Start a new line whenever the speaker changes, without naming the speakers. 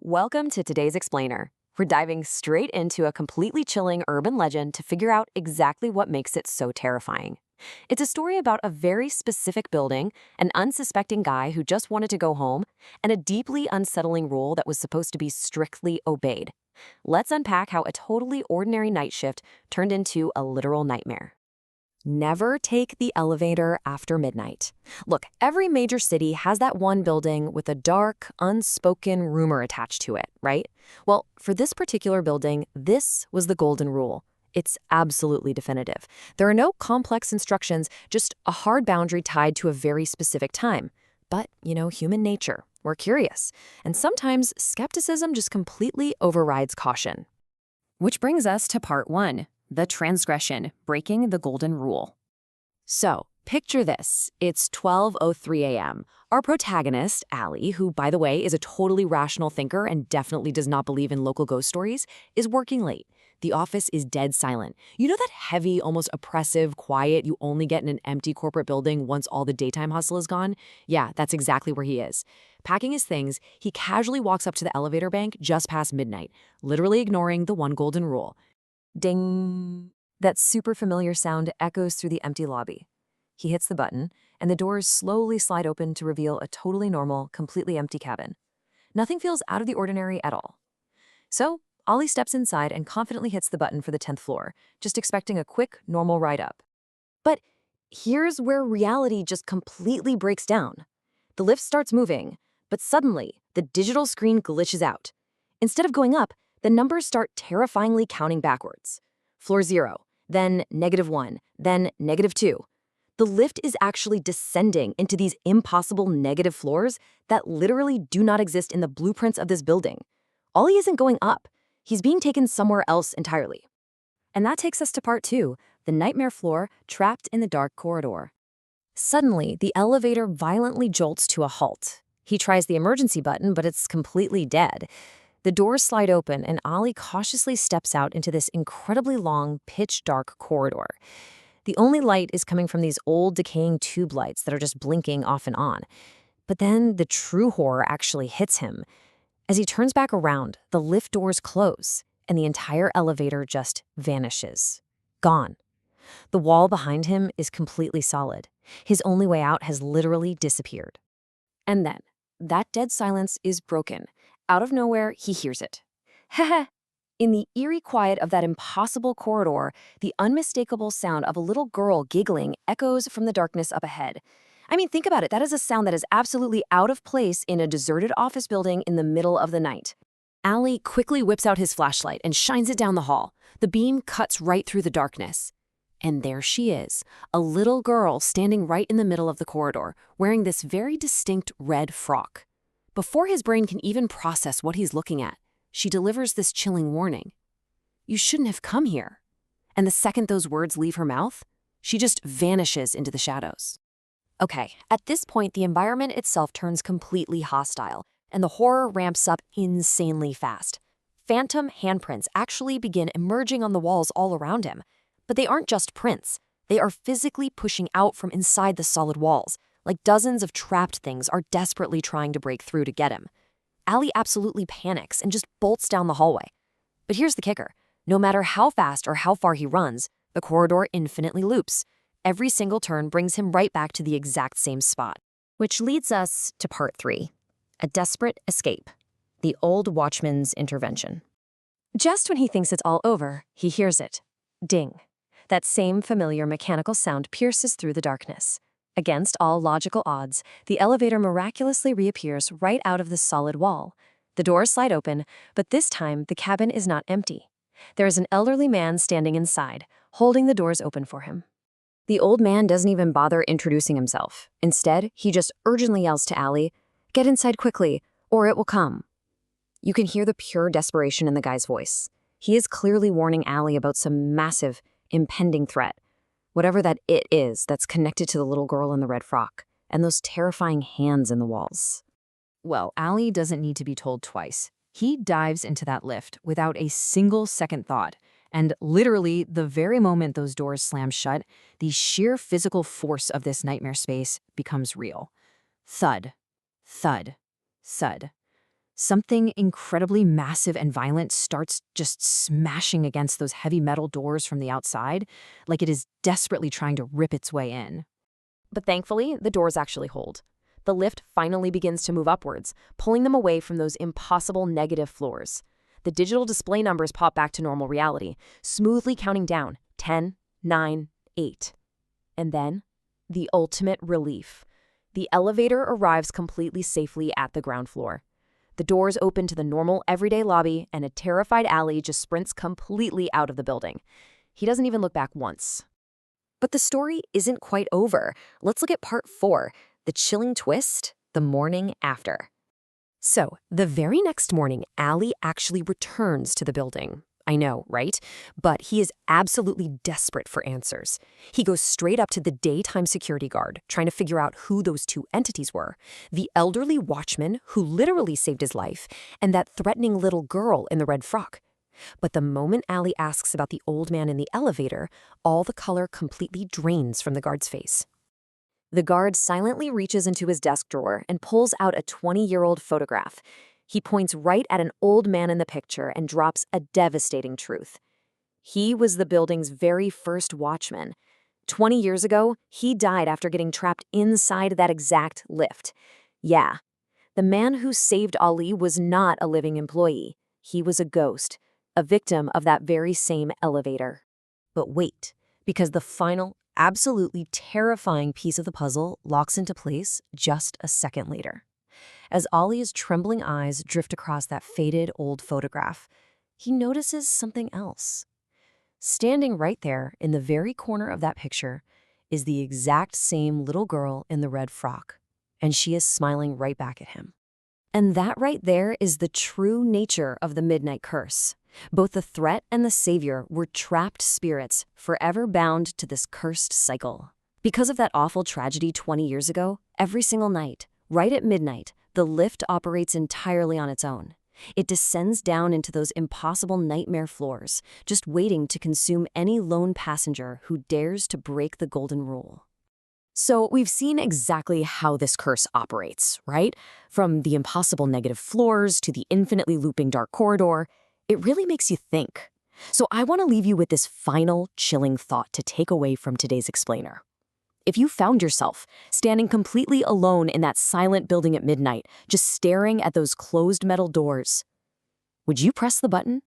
Welcome to today's Explainer. We're diving straight into a completely chilling urban legend to figure out exactly what makes it so terrifying. It's a story about a very specific building, an unsuspecting guy who just wanted to go home, and a deeply unsettling rule that was supposed to be strictly obeyed. Let's unpack how a totally ordinary night shift turned into a literal nightmare. Never take the elevator after midnight. Look, every major city has that one building with a dark, unspoken rumor attached to it, right? Well, for this particular building, this was the golden rule. It's absolutely definitive. There are no complex instructions, just a hard boundary tied to a very specific time. But, human nature. We're curious. And sometimes skepticism just completely overrides caution. Which brings us to part 1. The transgression, breaking the golden rule. So, picture this. It's 12:03 a.m. Our protagonist, Allie, who, by the way, is a totally rational thinker and definitely does not believe in local ghost stories, is working late. The office is dead silent. You know that heavy, almost oppressive quiet you only get in an empty corporate building once all the daytime hustle is gone? Yeah, that's exactly where he is. Packing his things, he casually walks up to the elevator bank just past midnight, literally ignoring the one golden rule. Ding! That super familiar sound echoes through the empty lobby. He hits the button, and the doors slowly slide open to reveal a totally normal, completely empty cabin. Nothing feels out of the ordinary at all. So, Ollie steps inside and confidently hits the button for the 10th floor, just expecting a quick, normal ride up. But here's where reality just completely breaks down. The lift starts moving, but suddenly, the digital screen glitches out. Instead of going up, the numbers start terrifyingly counting backwards. Floor 0, then -1, then -2. The lift is actually descending into these impossible negative floors that literally do not exist in the blueprints of this building. Ollie isn't going up. He's being taken somewhere else entirely. And that takes us to part 2, the nightmare floor trapped in the dark corridor. Suddenly, the elevator violently jolts to a halt. He tries the emergency button, but it's completely dead. The doors slide open, and Ollie cautiously steps out into this incredibly long, pitch-dark corridor. The only light is coming from these old, decaying tube lights that are just blinking off and on. But then the true horror actually hits him. As he turns back around, the lift doors close, and the entire elevator just vanishes. Gone. The wall behind him is completely solid. His only way out has literally disappeared. And then, that dead silence is broken. Out of nowhere, he hears it. Heh. In the eerie quiet of that impossible corridor, the unmistakable sound of a little girl giggling echoes from the darkness up ahead. I mean, think about it. That is a sound that is absolutely out of place in a deserted office building in the middle of the night. Allie quickly whips out his flashlight and shines it down the hall. The beam cuts right through the darkness. And there she is, a little girl standing right in the middle of the corridor, wearing this very distinct red frock. Before his brain can even process what he's looking at, she delivers this chilling warning. You shouldn't have come here. And the second those words leave her mouth, she just vanishes into the shadows. Okay, at this point, the environment itself turns completely hostile, and the horror ramps up insanely fast. Phantom handprints actually begin emerging on the walls all around him. But they aren't just prints. They are physically pushing out from inside the solid walls, like dozens of trapped things are desperately trying to break through to get him. Allie absolutely panics and just bolts down the hallway. But here's the kicker. No matter how fast or how far he runs, the corridor infinitely loops. Every single turn brings him right back to the exact same spot. Which leads us to part 3, a desperate escape, the old watchman's intervention. Just when he thinks it's all over, he hears it. Ding. That same familiar mechanical sound pierces through the darkness. Against all logical odds, the elevator miraculously reappears right out of the solid wall. The doors slide open, but this time the cabin is not empty. There is an elderly man standing inside, holding the doors open for him. The old man doesn't even bother introducing himself. Instead, he just urgently yells to Allie, "Get inside quickly, or it will come." You can hear the pure desperation in the guy's voice. He is clearly warning Allie about some massive, impending threat. Whatever that it is that's connected to the little girl in the red frock and those terrifying hands in the walls. Well, Allie doesn't need to be told twice. He dives into that lift without a single second thought. And literally, the very moment those doors slam shut, the sheer physical force of this nightmare space becomes real. Thud, thud, thud. Something incredibly massive and violent starts just smashing against those heavy metal doors from the outside, like it is desperately trying to rip its way in. But thankfully, the doors actually hold. The lift finally begins to move upwards, pulling them away from those impossible negative floors. The digital display numbers pop back to normal reality, smoothly counting down 10, 9, 8. And then, the ultimate relief. The elevator arrives completely safely at the ground floor. The doors open to the normal, everyday lobby, and a terrified Allie just sprints completely out of the building. He doesn't even look back once. But the story isn't quite over. Let's look at part 4, the chilling twist, the morning after. So, the very next morning, Allie actually returns to the building. I know, right? But he is absolutely desperate for answers. He goes straight up to the daytime security guard, trying to figure out who those two entities were. The elderly watchman who literally saved his life, and that threatening little girl in the red frock. But the moment Allie asks about the old man in the elevator, all the color completely drains from the guard's face. The guard silently reaches into his desk drawer and pulls out a 20-year-old photograph. He points right at an old man in the picture and drops a devastating truth. He was the building's very first watchman. 20 years ago, he died after getting trapped inside that exact lift. Yeah, the man who saved Ali was not a living employee. He was a ghost, a victim of that very same elevator. But wait, because the final, absolutely terrifying piece of the puzzle locks into place just a second later. As Ollie's trembling eyes drift across that faded old photograph, he notices something else. Standing right there in the very corner of that picture is the exact same little girl in the red frock, and she is smiling right back at him. And that right there is the true nature of the Midnight Curse. Both the threat and the savior were trapped spirits, forever bound to this cursed cycle. Because of that awful tragedy 20 years ago, every single night, right at midnight, the lift operates entirely on its own. It descends down into those impossible nightmare floors, just waiting to consume any lone passenger who dares to break the golden rule. So we've seen exactly how this curse operates, right? From the impossible negative floors to the infinitely looping dark corridor, it really makes you think. So I want to leave you with this final chilling thought to take away from today's explainer. If you found yourself standing completely alone in that silent building at midnight, just staring at those closed metal doors, would you press the button?